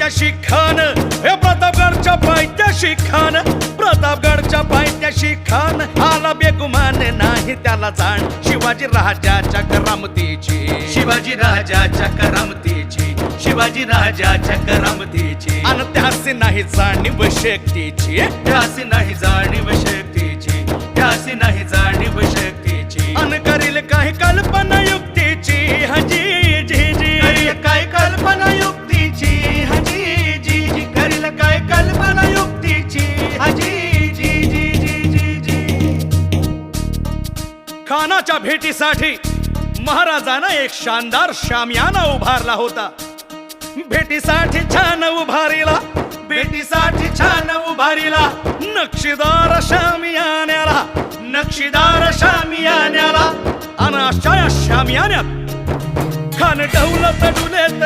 पायथ्याशी खान, हे प्रतापगडच्या पायथ्याशी खान, प्रतापगडच्या पायथ्याशी खान, आला बेगुमान नाही त्याला जाण शिवाजी राजाच्या करामतीची, शिवाजी राजाच्या करामतीची, शिवाजी राजाच्या करामतीची. अन त्यासी नाही जाणीव शक्तीची, त्यासी नाही जाणीव शक्तीची, त्यासी नाही जाणीव शक्तीची. अन करील काही कल्पना युक्तीची, हजी जी जी करील काय कल्पना युक्तीची, हजी जी जी. करील काय कल्पना युक्तीची, हजी जी जी जी जी जी. खानाच्या भेटीसाठी महाराजानं एक शानदार शामियाना उभारला होता. भेटीसाठी छान उभारीला, भेटीसाठी छान उभारीला, नक्षीदार शामियान्याला, नक्षीदार शामियान्याला. अन अशा या शामियान्यात खान डौलत डुलेत